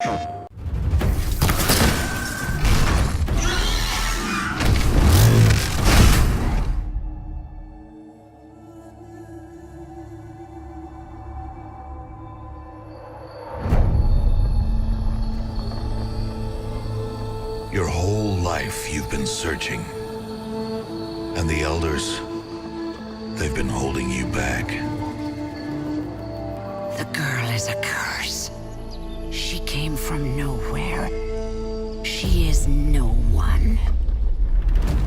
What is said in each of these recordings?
Your whole life you've been searching. And the elders, they've been holding you back. The girl is a curse. She came from nowhere. She is no one.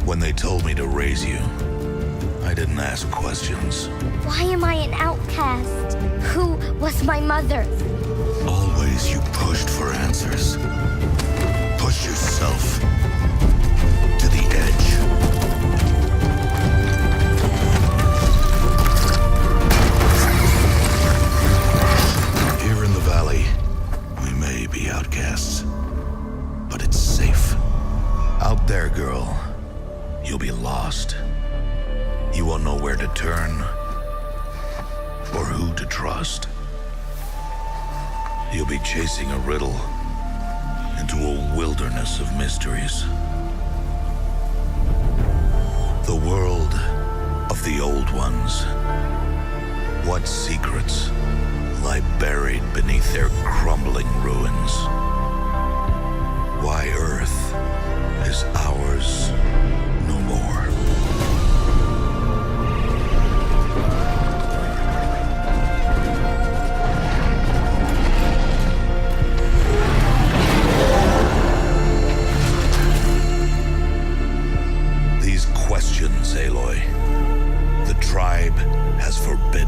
When they told me to raise you, I didn't ask questions. Why am I an outcast? Who was my mother? Always you pushed for answers. Push yourself to the edge. Here in the valley, we may be outcasts, but it's safe. Out there, girl, you'll be lost. You won't know where to turn or who to trust. You'll be chasing a riddle into a wilderness of mysteries. The world of the old ones. What secrets lie buried beneath their crumbling ruins? Why Earth is ours no more. These questions, Aloy, the tribe has forbidden.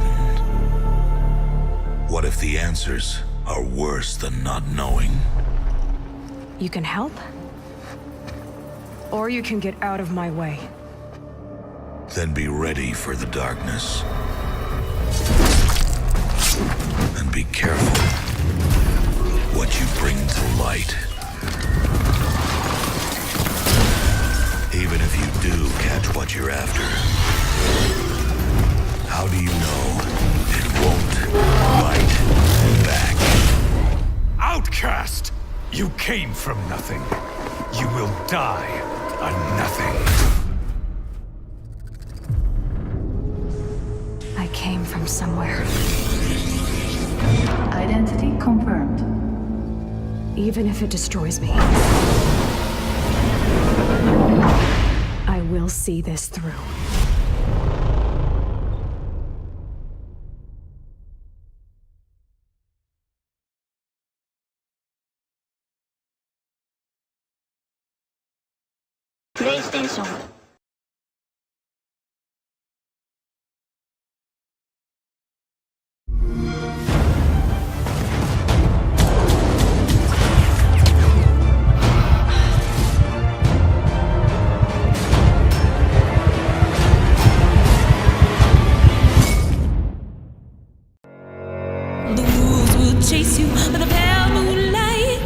What if the answers are worse than not knowing? You can help, or you can get out of my way. Then be ready for the darkness. And be careful what you bring to light. Even if you do catch what you're after, how do you know it won't bite back? Outcast! You came from nothing. You will die a nothing. I came from somewhere. Identity confirmed. Even if it destroys me, I will see this through. PlayStation. The wolves will chase you with a pale moonlight.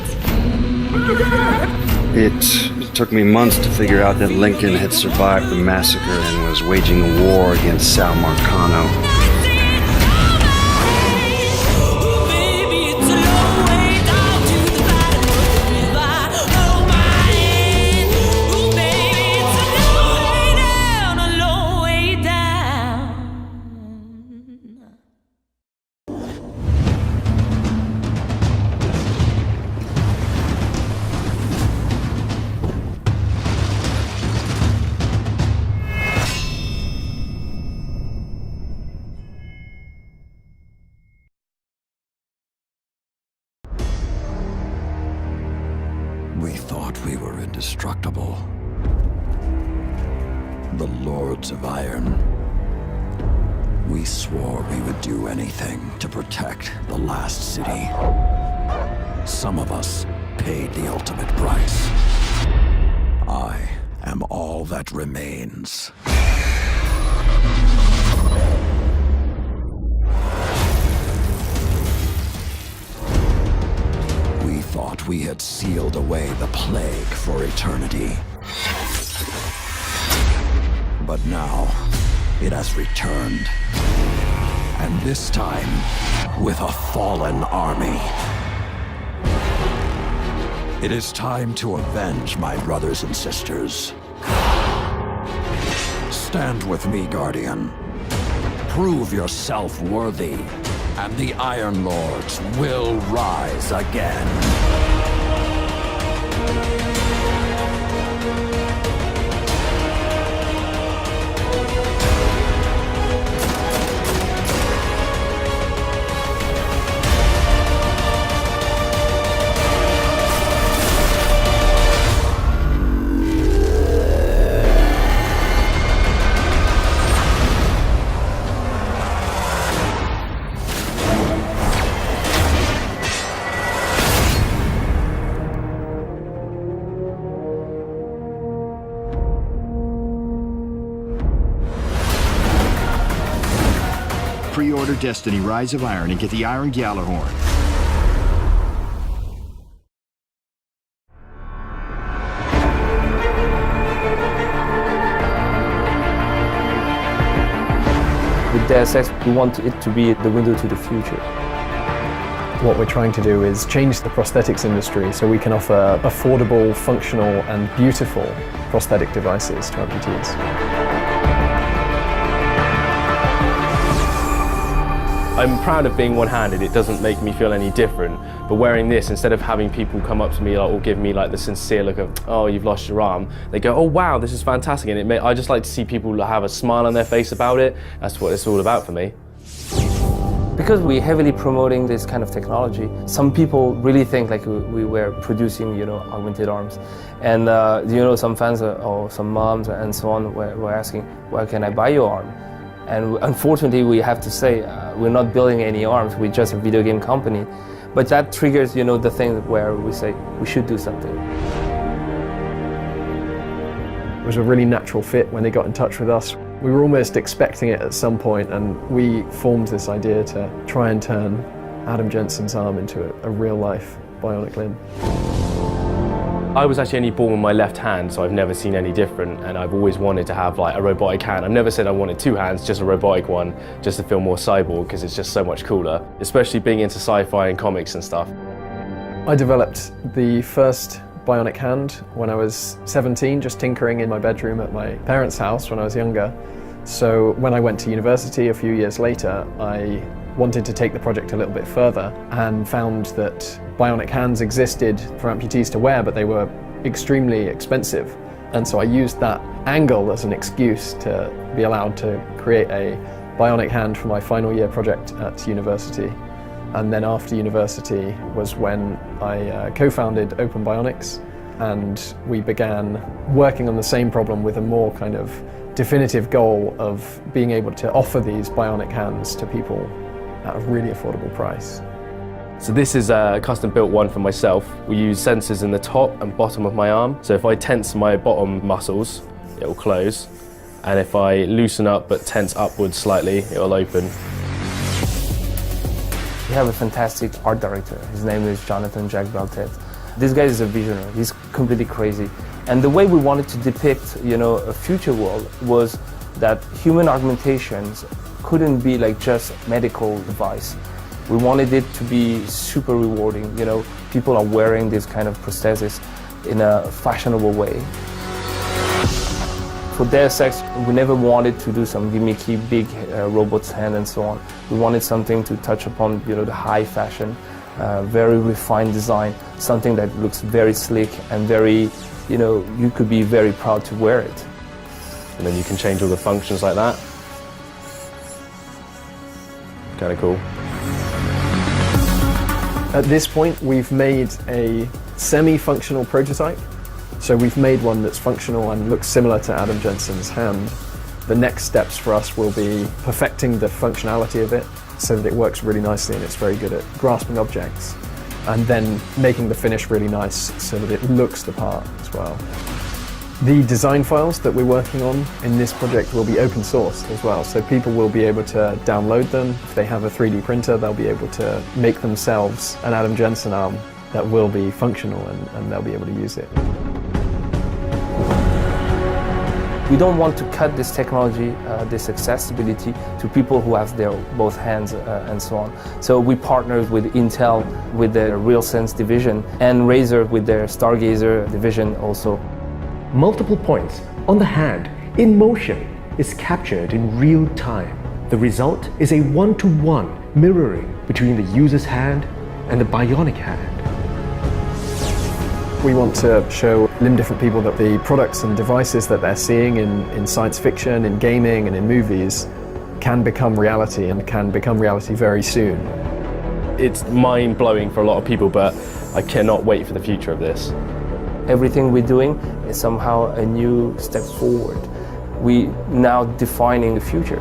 It took me months to figure out that Lincoln had survived the massacre and was waging a war against Sal Marcano. Oh, baby, it's a long way down to the bottom of the river. Oh, my. Oh, baby, it's a long way down, a long way down. We thought we were indestructible. The Lords of Iron. We swore we would do anything to protect the last city. Some of us paid the ultimate price. I am all that remains. We thought we had sealed away the plague for eternity. But now, it has returned. And this time, with a fallen army. It is time to avenge my brothers and sisters. Stand with me, Guardian. Prove yourself worthy, and the Iron Lords will rise again. Pre-order Destiny Rise of Iron and get the Iron Gjallarhorn. With Dzz'h, we want it to be the window to the future. What we're trying to do is change the prosthetics industry so we can offer affordable, functional and beautiful prosthetic devices to amputees. I'm proud of being one-handed. It doesn't make me feel any different. But wearing this, instead of having people come up to me or give me like the sincere look of, oh, you've lost your arm, they go, oh wow, this is fantastic. And I just like to see people have a smile on their face about it. That's what it's all about for me. Because we're heavily promoting this kind of technology, some people really think like we were producing, augmented arms. And some fans or some moms and so on were asking, where can I buy your arm? And unfortunately, we have to say, we're not building any arms, we're just a video game company. But that triggers, the thing where we say, we should do something. It was a really natural fit when they got in touch with us. We were almost expecting it at some point, and we formed this idea to try and turn Adam Jensen's arm into a real-life bionic limb. I was actually only born with my left hand, so I've never seen any different, and I've always wanted to have like a robotic hand. I've never said I wanted two hands, just a robotic one, just to feel more cyborg, because it's just so much cooler, especially being into sci-fi and comics and stuff. I developed the first bionic hand when I was 17, just tinkering in my bedroom at my parents' house when I was younger. So when I went to university a few years later, I wanted to take the project a little bit further and found that bionic hands existed for amputees to wear, but they were extremely expensive. And so I used that angle as an excuse to be allowed to create a bionic hand for my final year project at university. And then after university was when I co-founded Open Bionics, and we began working on the same problem with a more kind of definitive goal of being able to offer these bionic hands to people at a really affordable price. So this is a custom built one for myself. We use sensors in the top and bottom of my arm. So if I tense my bottom muscles, it will close. And if I loosen up but tense upwards slightly, it will open. We have a fantastic art director. His name is Jonathan Jack Beltet. This guy is a visionary. He's completely crazy. And the way we wanted to depict, a future world was that human augmentations couldn't be like just a medical device. We wanted it to be super rewarding. People are wearing this kind of prosthesis in a fashionable way. For Dzz'h, we never wanted to do some gimmicky big robot's hand and so on. We wanted something to touch upon, the high fashion, very refined design, something that looks very slick and very, you could be very proud to wear it. And then you can change all the functions like that. Kind of cool. At this point, we've made a semi-functional prototype. So we've made one that's functional and looks similar to Adam Jensen's hand. The next steps for us will be perfecting the functionality of it so that it works really nicely and it's very good at grasping objects. And then making the finish really nice so that it looks the part as well. The design files that we're working on in this project will be open source as well, so people will be able to download them. If they have a 3D printer, they'll be able to make themselves an Adam Jensen arm that will be functional and they'll be able to use it. We don't want to cut this technology, this accessibility to people who have their both hands and so on. So we partnered with Intel with their RealSense division and Razer with their Stargazer division also. Multiple points on the hand in motion is captured in real time. The result is a one-to-one mirroring between the user's hand and the bionic hand. We want to show limb-different people that the products and devices that they're seeing in science fiction, in gaming and in movies can become reality, and can become reality very soon. It's mind-blowing for a lot of people, but I cannot wait for the future of this. Everything we're doing is somehow a new step forward. We now defining the future.